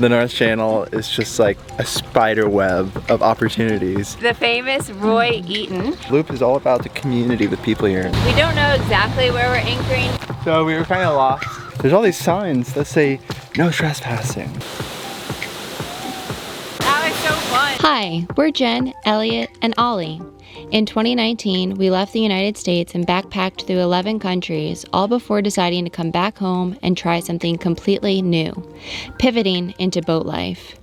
The North Channel is just like a spider web of opportunities. The famous Roy Eaton. Loop is all about the community, the people here. We don't know exactly where we're anchoring. So we were kind of lost. There's all these signs that say no trespassing. That was so fun. Hi, we're Jen, Elliot, and Ollie. In 2019, we left the United States and backpacked through 11 countries, all before deciding to come back home and try something completely new, pivoting into boat life.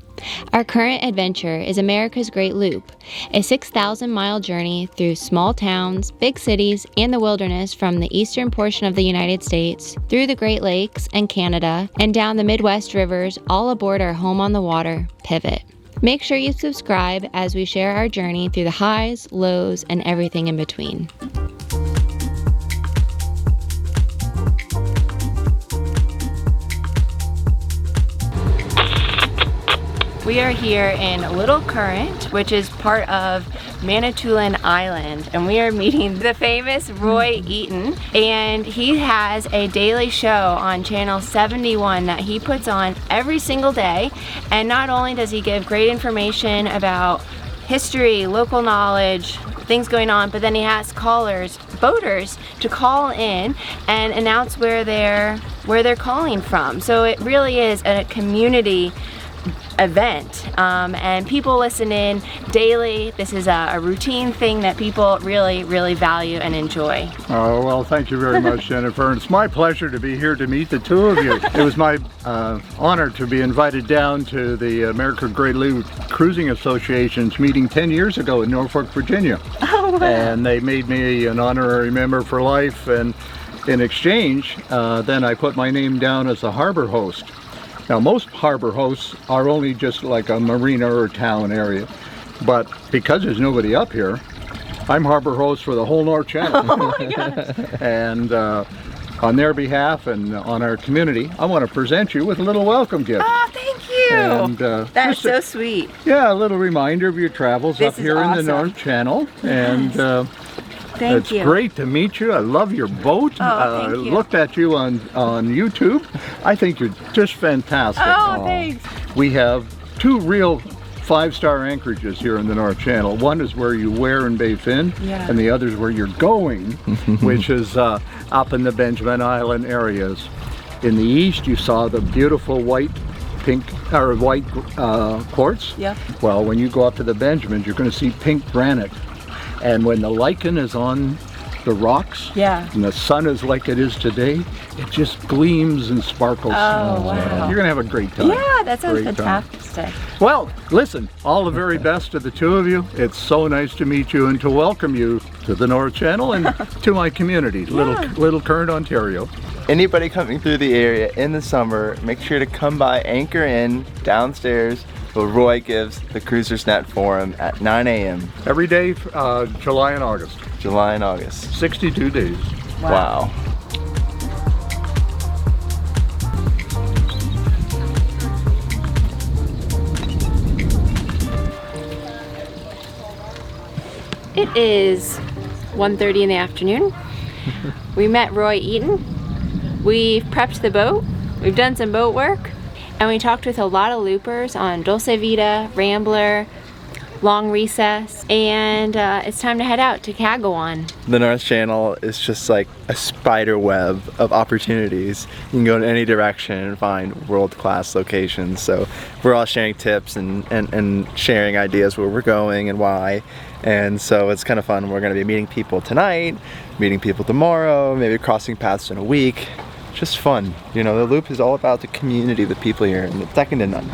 Our current adventure is America's Great Loop, a 6,000-mile journey through small towns, big cities, and the wilderness from the eastern portion of the United States, through the Great Lakes and Canada, and down the Midwest rivers, all aboard our home on the water, Pivot. Make sure you subscribe as we share our journey through the highs, lows, and everything in between. We are here in Little Current, which is part of Manitoulin Island, and we are meeting the famous Roy Eaton, and he has a daily show on channel 71 that he puts on every single day. And not only does he give great information about history, local knowledge, things going on, but then he has callers, boaters, to call in and announce where they're calling from. So it really is a community event, and people listen in daily. This is a routine thing that people really value and enjoy. Oh, well, thank you very much, Jennifer. And it's my pleasure to be here to meet the two of you. It was my honor to be invited down to the American Great Loop Cruising Association's meeting 10 years ago in Norfolk, Virginia. Oh, wow. And they made me an honorary member for life, and in exchange, then I put my name down as a harbor host. Now, most harbor hosts are only just like a marina or town area, but because there's nobody up here, I'm harbor host for the whole North Channel. Oh my gosh. And on their behalf and on our community, I want to present you with a little welcome gift. Oh, thank you. And, that's so sweet. Yeah, a little reminder of your travels This up here is in the awesome. North Channel. Yes. And Thank you. It's great to meet you. I love your boat. Oh, thank you. Looked at you on YouTube. I think you're just fantastic. Oh, thanks. We have two real five-star anchorages here in the North Channel. One is where you wear in Bay Fin, Yeah. and the other is where you're going, which is up in the Benjamin Island areas. In the east, you saw the beautiful white quartz. Yep. Well, when you go up to the Benjamins, you're going to see pink granite. And when the lichen is on the rocks, Yeah. and the sun is like it is today, it just gleams and sparkles. Oh, wow. You're gonna have a great time. Yeah, that sounds Great time. fantastic. Well, listen, all the very best to the two of you. It's so nice to meet you and to welcome you to the North Channel and to my community, Little Current, Ontario. Anybody coming through the area in the summer, make sure to come by Anchor Inn downstairs where Roy gives the Cruisers Net Forum at 9 a.m. Every day, July and August. July and August. 62 days. Wow. It is 1:30 in the afternoon. We met Roy Eaton. We've prepped the boat. We've done some boat work. And we talked with a lot of loopers on Dulce Vita, Rambler, Long Recess, and it's time to head out to Kagawong. The North Channel is just like a spider web of opportunities. You can go in any direction and find world-class locations. So we're all sharing tips and sharing ideas where we're going and why. And so it's kind of fun. We're going to be meeting people tonight, meeting people tomorrow, maybe crossing paths in a week. Just fun. You know, the Loop is all about the community, the people here, and it's second to none.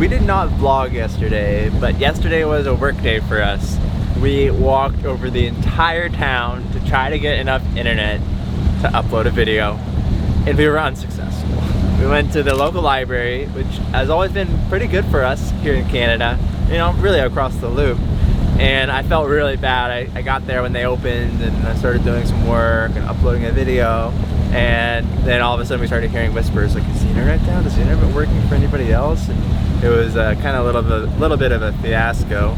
We did not vlog yesterday, but yesterday was a work day for us. We walked over the entire town to try to get enough internet to upload a video, and we were unsuccessful. We went to the local library, which has always been pretty good for us here in Canada, you know, really across the Loop. and I felt really bad. I got there when they opened, and I started doing some work and uploading a video, and then all of a sudden we started hearing whispers like, is the internet down? Is the internet working for anybody else? And it was kind of a little bit of a fiasco.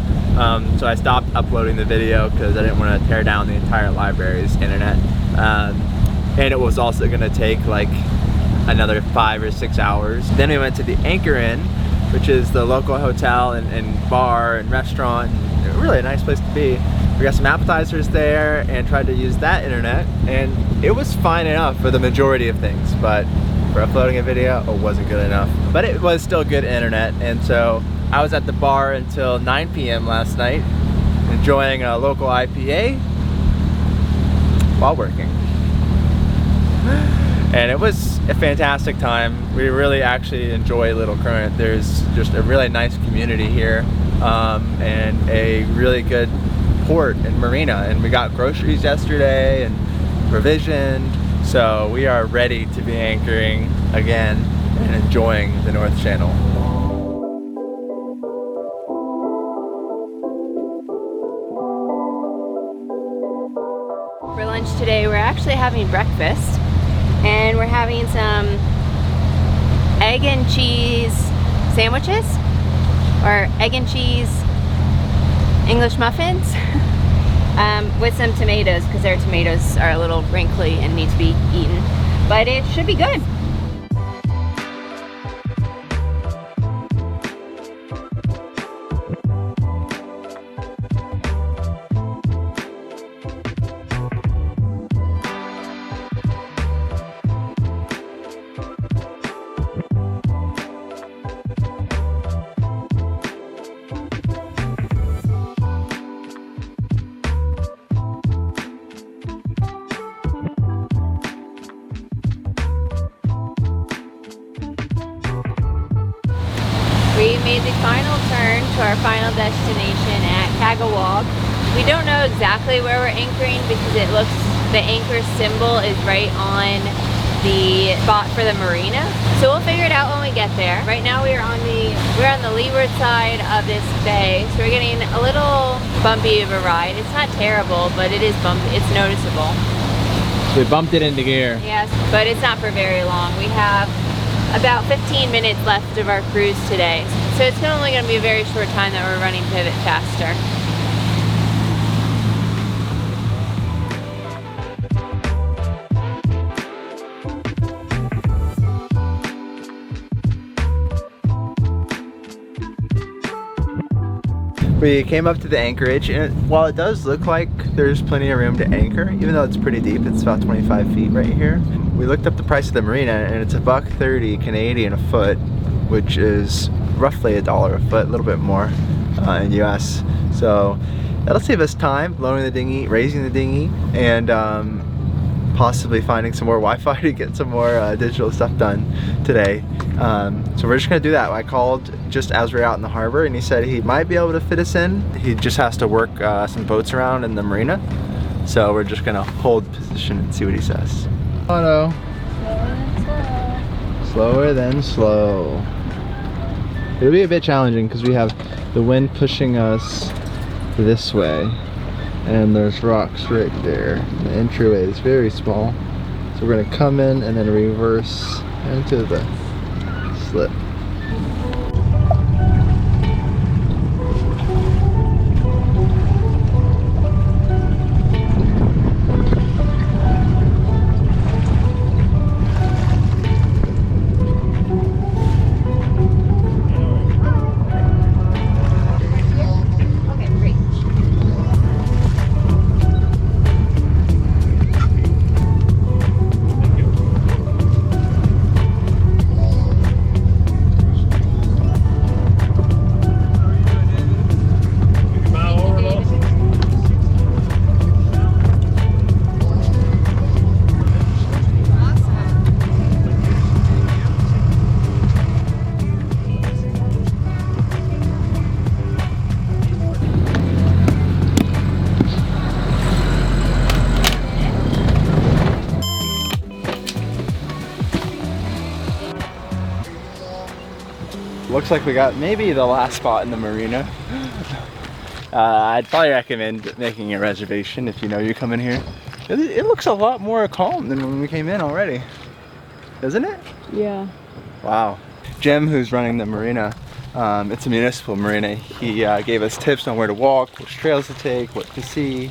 So I stopped uploading the video because I didn't want to tear down the entire library's internet. And it was also going to take like another 5 or 6 hours. Then we went to the Anchor Inn, which is the local hotel and bar and restaurant, and really a nice place to be. We got some appetizers there and tried to use that internet, and it was fine enough for the majority of things, but for uploading a video, it wasn't good enough. But it was still good internet, and so I was at the bar until 9 p.m. last night, enjoying a local IPA while working. And it was a fantastic time. We really actually enjoy Little Current. There's just a really nice community here, and a really good port and marina. And we got groceries yesterday and provisioned. So we are ready to be anchoring again and enjoying the North Channel. For lunch today, we're actually having breakfast, and we're having some egg and cheese sandwiches, or egg and cheese English muffins, with some tomatoes, because their tomatoes are a little wrinkly and need to be eaten, but it should be good. We made the final turn to our final destination at Kagawong. We don't know exactly where we're anchoring because it looks, the anchor symbol is right on the spot for the marina. So we'll figure it out when we get there. Right now we're on the leeward side of this bay, so we're getting a little bumpy of a ride. It's not terrible, but it is bumpy. It's noticeable. So we bumped it into gear. Yes, but it's not for very long. We have about 15 minutes left of our cruise today. So it's only going to be a very short time that we're running Pivot faster. We came up to the anchorage, and while it does look like there's plenty of room to anchor, even though it's pretty deep, it's about 25 feet right here. We looked up the price of the marina, and it's $1.30 Canadian a foot, which is roughly $1 a foot, a little bit more in US. So that'll save us time lowering the dinghy, raising the dinghy, and possibly finding some more Wi-Fi to get some more digital stuff done today. So we're just gonna do that. I called just as we're out in the harbor, and he said he might be able to fit us in. He just has to work some boats around in the marina. So we're just gonna hold position and see what he says. Auto. Slower than slow. It'll be a bit challenging because we have the wind pushing us this way, and there's rocks right there. The entryway is very small, so we're gonna come in and then reverse into the slip. Looks like we got maybe the last spot in the marina. I'd probably recommend making a reservation if you know you're coming here. It looks a lot more calm than when we came in already, doesn't it? Yeah. Wow. Jim, who's running the marina, it's a municipal marina, he gave us tips on where to walk, which trails to take, what to see.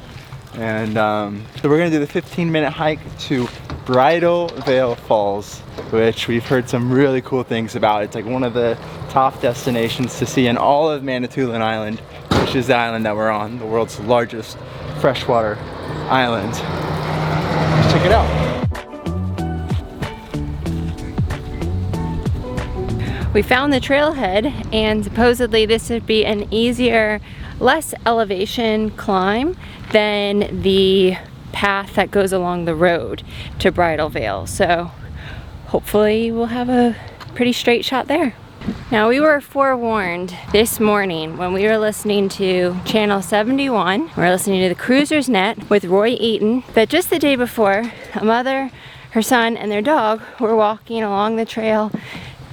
And so we're gonna do the 15-minute hike to Bridal Veil Falls, which we've heard some really cool things about. It's like one of the top destinations to see in all of Manitoulin Island, which is the island that we're on, the world's largest freshwater island. Let's check it out. We found the trailhead, and supposedly this would be an easier, less elevation climb than the path that goes along the road to Bridal Veil. So hopefully we'll have a pretty straight shot there. Now, we were forewarned this morning when we were listening to channel 71, we were listening to the Cruiser's Net with Roy Eaton, that just the day before, a mother, her son, and their dog were walking along the trail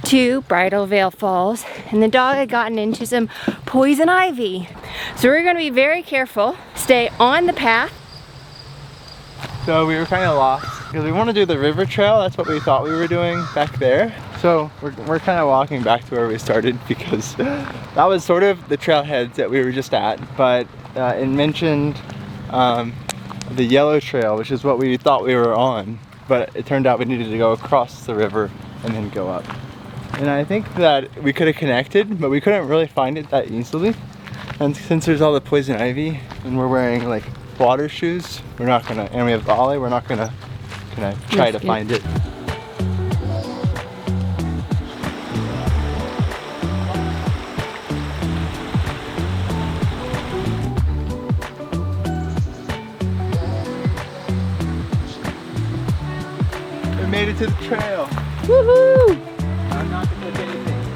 to Bridal Veil Falls, and the dog had gotten into some poison ivy. So we're going to be very careful, stay on the path. So we were kind of lost because we want to do the river trail. That's what we thought we were doing back there. So we're kind of walking back to where we started because that was sort of the trailheads that we were just at. But it mentioned the yellow trail, which is what we thought we were on. But it turned out we needed to go across the river and then go up. And I think that we could have connected, but we couldn't really find it that easily. And since there's all the poison ivy and we're wearing like water shoes, we're not gonna, and we have the ollie, we're not gonna try to find it. We made it to the trail. Woohoo! I'm not gonna look at anything.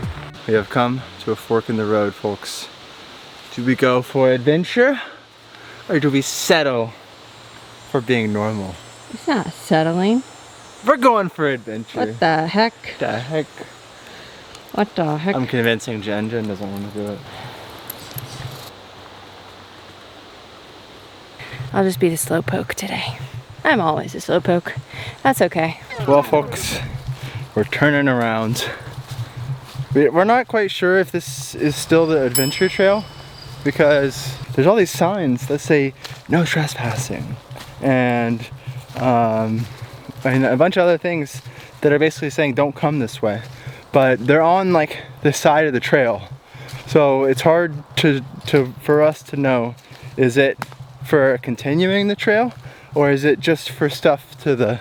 We have come to a fork in the road, folks. Do we go for adventure or do we settle for being normal? It's not settling. We're going for adventure. What the heck? The heck? What the heck? I'm convincing Jen doesn't want to do it. I'll just be the slowpoke today. I'm always a slowpoke. That's okay. Well, folks, we're turning around. We're not quite sure if this is still the adventure trail because there's all these signs that say no trespassing and a bunch of other things that are basically saying don't come this way, but they're on like the side of the trail, so it's hard for us to know, is it for continuing the trail or is it just for stuff to the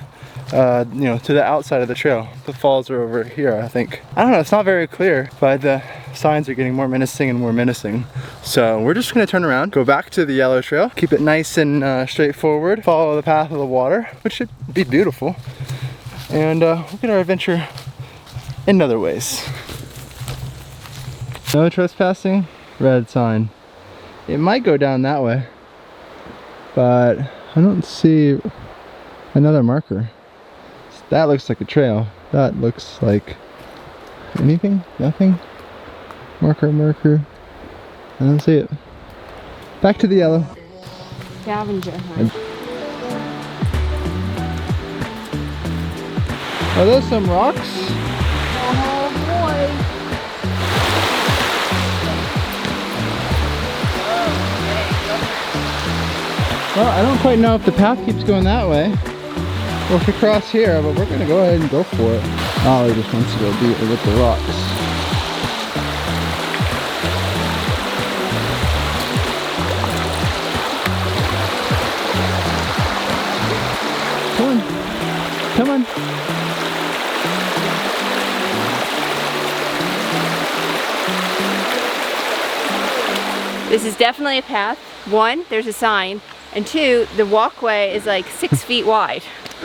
to the outside of the trail. The falls are over here, I think. I don't know, it's not very clear, but the signs are getting more menacing and more menacing. So we're just gonna turn around, go back to the yellow trail, keep it nice and straightforward, follow the path of the water, which should be beautiful, and we'll get our adventure in other ways. No trespassing, red sign. It might go down that way, but I don't see another marker. That looks like a trail. That looks like anything? Nothing? Marker. I don't see it. Back to the yellow. Scavenger hunt. Are those some rocks? Oh boy. Well, I don't quite know if the path keeps going that way or if we cross here, but we're gonna go ahead and go for it. Ollie just wants to go beat it with the rocks. Come on. This is definitely a path. One, there's a sign, and two, the walkway is like 6 feet wide,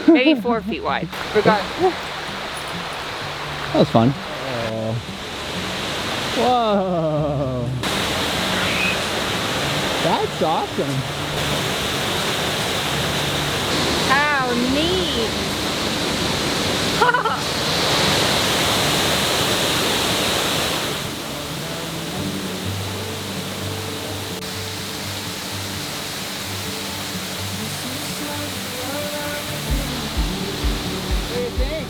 maybe 4 feet wide. Regardless. That was fun. Whoa. That's awesome. How neat! think?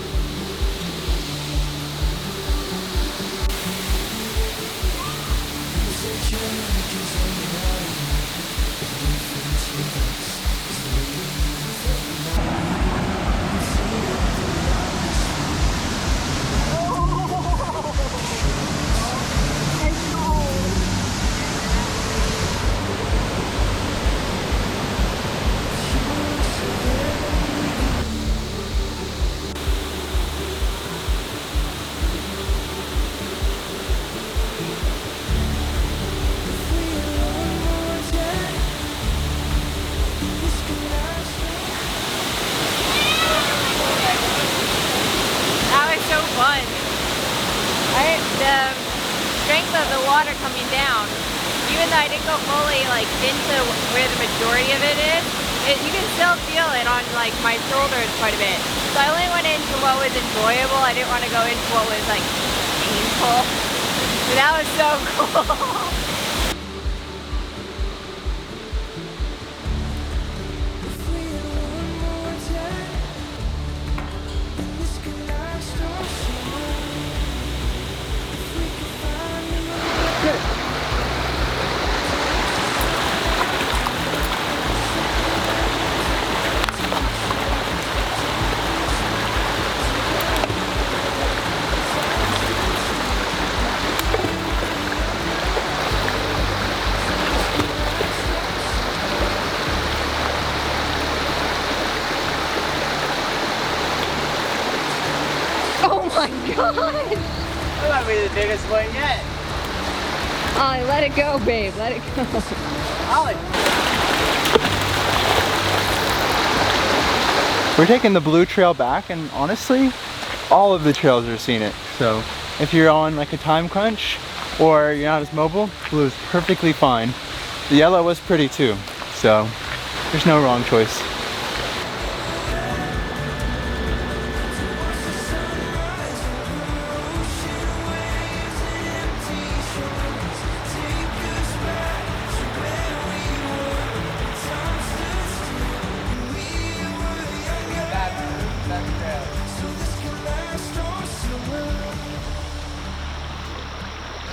The strength of the water coming down, even though I didn't go fully like into where the majority of it is, you can still feel it on like my shoulders quite a bit. So I only went into what was enjoyable. I didn't want to go into what was like painful. But that was so cool. Oh my god! That might be the biggest one yet. Ollie, let it go, babe. Let it go. Ollie. We're taking the blue trail back, and honestly, all of the trails are scenic. So if you're on like a time crunch or you're not as mobile, blue is perfectly fine. The yellow was pretty too, so there's no wrong choice.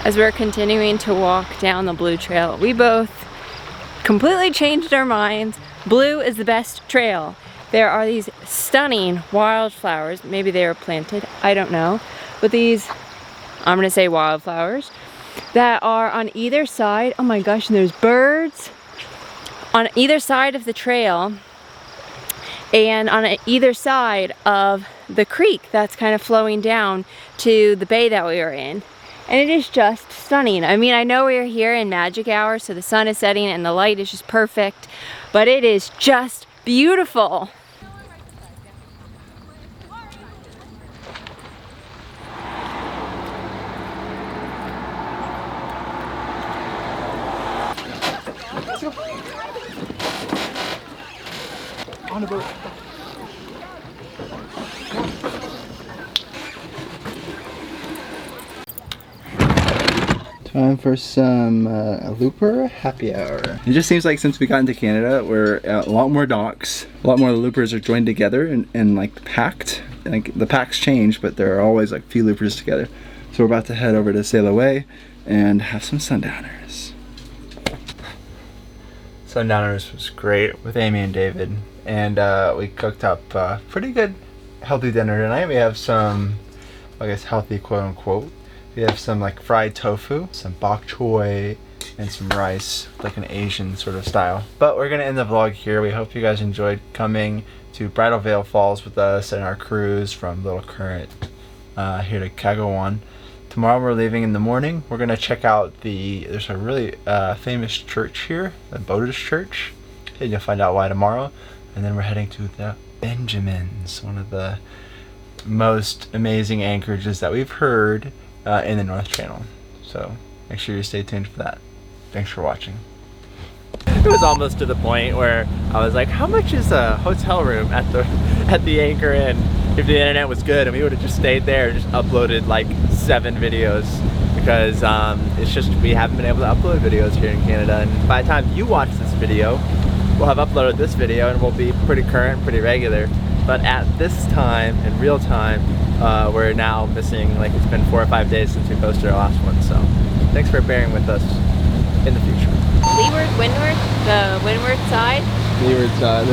As we're continuing to walk down the blue trail, we both completely changed our minds. Blue is the best trail. There are these stunning wildflowers. Maybe they were planted, I don't know. But these, I'm gonna say wildflowers, that are on either side. Oh my gosh, and there's birds on either side of the trail and on either side of the creek that's kind of flowing down to the bay that we were in. And it is just stunning. I mean, I know we're here in magic hour, so the sun is setting and the light is just perfect, but it is just beautiful. On the boat. Time for some looper happy hour. It just seems like since we got into Canada, we're a lot more docks. A lot more loopers are joined together and like packed. Like the packs change, but there are always like few loopers together. So we're about to head over to Sail Away and have some sundowners. Sundowners was great with Amy and David, and we cooked up pretty good healthy dinner tonight. We have some, I guess, healthy quote unquote. We have some like fried tofu, some bok choy, and some rice, like an Asian sort of style. But we're gonna end the vlog here. We hope you guys enjoyed coming to Bridal Veil Falls with us and our cruise from Little Current here to Kagawong. Tomorrow we're leaving in the morning. We're gonna check out there's a really famous church here, the Buddhist church, and you'll find out why tomorrow. And then we're heading to the Benjamins, one of the most amazing anchorages that we've heard in the North Channel. So make sure you stay tuned for that. Thanks for watching. It was almost to the point where I was like, how much is a hotel room at the Anchor Inn if the internet was good? And we would have just stayed there and just uploaded like 7 videos, because it's just we haven't been able to upload videos here in Canada. And by the time you watch this video, we'll have uploaded this video and we'll be pretty current, pretty regular. but at this time, in real time, we're now missing, like, it's been 4 or 5 days since we posted our last one, so thanks for bearing with us in the future. Leeward, windward, the windward side. Leeward side,